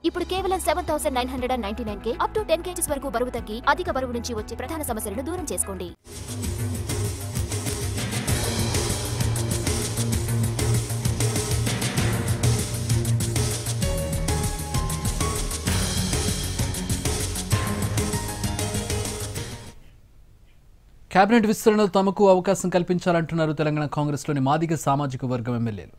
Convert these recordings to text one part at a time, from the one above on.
ఇప్పుడు కేవలం 7,999 up to 10 kgs వరకు బరువు తగ్గి అధిక బరువు నుంచి వచ్చే ప్రధాన సమస్యలను దూరం చేసుకోండి. కేబినెట్ విస్తరణలో తమకు అవకాశం కల్పించాలంటున్నారు తెలంగాణ కాంగ్రెస్లోని మాదిగ సామాజిక వర్గం ఎమ్మెల్యేలు.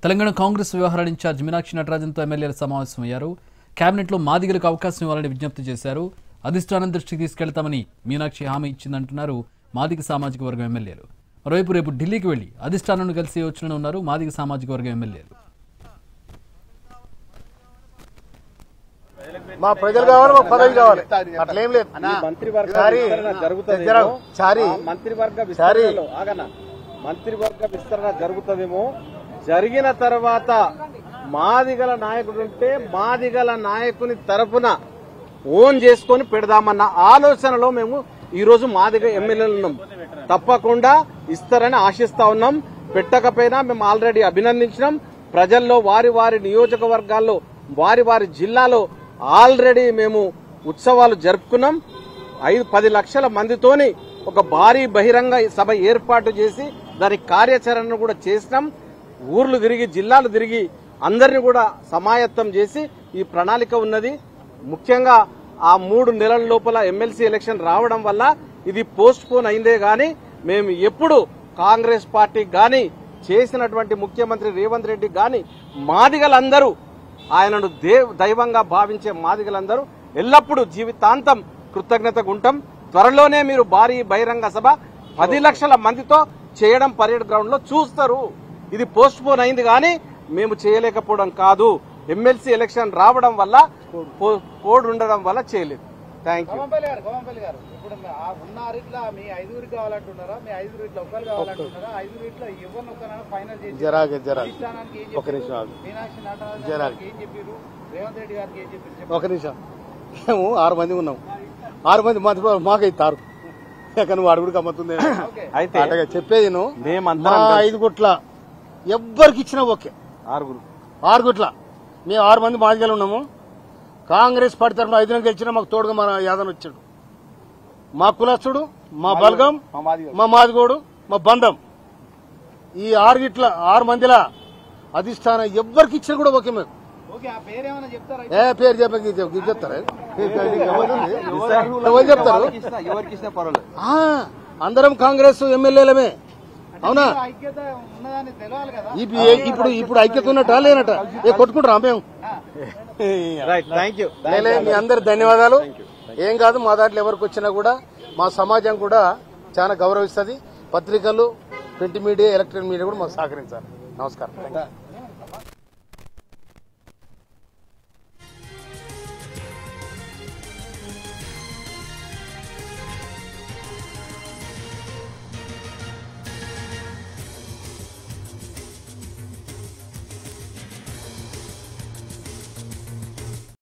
తెలంగాణ కాంగ్రెస్ వ్యవహారాల ఇన్ఛార్జ్ మీనాక్షి నటరాజన్తో ఎమ్మెల్యేలు సమావేశమయ్యారు. కేబినెట్లో మాదిగలకు అవకాశం ఇవ్వాలని విజ్ఞప్తి చేశారు. అధిష్టానం దృష్టికి తీసుకెళ్తామని మీనాక్షి హామీ ఇచ్చిందంటున్నారు మాదిగ సామాజిక వర్గం ఎమ్మెల్యేలు. మరోవైపు రేపు ఢిల్లీకి వెళ్లి అధిష్టానాన్ని కలిసి యోచనలో ఉన్నారు మాదిగ సామాజిక వర్గం ఎమ్మెల్యేలు. మా ప్రజలు కావాలి, మా పదవి కావాలి, అట్లేం లేదు. మంత్రివర్గ విస్తరణ జరుగుతుందేమో. జరిగిన తర్వాత మాదిగల నాయకుడు ఉంటే మాదిగల నాయకుని తరఫున ఓన్ చేసుకొని పెడదామన్న ఆలోచనలో మేము ఈ రోజు మాదిగ ఎమ్మెల్యేలు ఉన్నాం. తప్పకుండా ఇస్తారని ఆశిస్తా ఉన్నాం. పెట్టకపోయినా మేము ఆల్రెడీ అభినందించినాం. ప్రజల్లో వారి వారి నియోజకవర్గాల్లో వారి వారి జిల్లాలో ఆల్రెడీ మేము ఉత్సవాలు జరుపుకున్నాం. 5-10 లక్షల మందితోని ఒక భారీ బహిరంగ సభ ఏర్పాటు చేసి దాని కార్యాచరణను కూడా చేసినాం. ఊర్లు తిరిగి జిల్లాలు తిరిగి అందరినీ కూడా సమాయత్తం చేసి ఈ ప్రణాళిక ఉన్నది. ముఖ్యంగా ఆ 3 నెలల లోపల ఎమ్మెల్సీ ఎలక్షన్ రావడం వల్ల ఇది పోస్ట్ పోన్ అయిందే గాని మేము ఎప్పుడు కాంగ్రెస్ పార్టీ గాని చేసినటువంటి ముఖ్యమంత్రి రేవంత్ రెడ్డి గాని మాదిగలందరూ ఆయనను దైవంగా భావించే మాదిగలందరూ ఎల్లప్పుడూ జీవితాంతం కృతజ్ఞతగా ఉంటాం. త్వరలోనే మీరు భారీ బహిరంగ సభ 10 లక్షల మందితో చేయడం పరేడ్ గ్రౌండ్ లో చూస్తారు. ఇది పోస్ట్ పోన్ అయింది కానీ మేము చేయలేకపోవడం కాదు. ఎమ్మెల్సీ ఎలక్షన్ రావడం వల్ల కోడ్ ఉండడం వల్ల చేయలేదు. Thank you. ఇప్పుడు ఉన్నారు ఇట్లా మీ 5 కావాలంటున్నారా? మీ 5 ఒకరు కావాలంటున్నారా? 5 ఎవరినొకరైనా ఫైనల్ చేసి ఒక నిమిషం మీనాక్షి నటరాజన్ ఏం చెప్పారు, రేవంత్ రెడ్డి గారికి ఏం చెప్పారు? ఒక నిమిషం. మేము 6 మంది ఉన్నాం. 6 మంది మాకు ఇస్తారు. నువ్వు అడుగుడు గమ్మతుంది. అయితే చెప్పేది మా 5 గుట్ల ఎవ్వరికి ఇచ్చినా ఓకే. 6 గుట్ల మేము 6 మంది మాదిగలు ఉన్నాము. కాంగ్రెస్ పార్టీ తరఫున 5 గెలిచినా మాకు తోడుగా మన యాదవ్ వచ్చాడు. మా కులస్తుడు, మా బలగం, మా మాదిగోడు, మా బంధం. ఈ 6 మందిలా అధిష్టానం ఎవ్వరికి ఇచ్చినా కూడా ఓకే. మేము పేరు చెప్తారా? చెప్తారు. అందరం కాంగ్రెస్ ఎమ్మెల్యేలమే. అవునా? ఇప్పుడు ఐక్యత ఉన్నట్టా లేనట? కొట్టుకుంటారా మేము? మీ అందరి ధన్యవాదాలు. ఏం కాదు, మా దాంట్లో ఎవరికి వచ్చినా కూడా మా సమాజం కూడా చాలా గౌరవిస్తుంది. పత్రికలు, ప్రింట్ మీడియా, ఎలక్ట్రానిక్ మీడియా కూడా మాకు సహకరించాలి. నమస్కారం.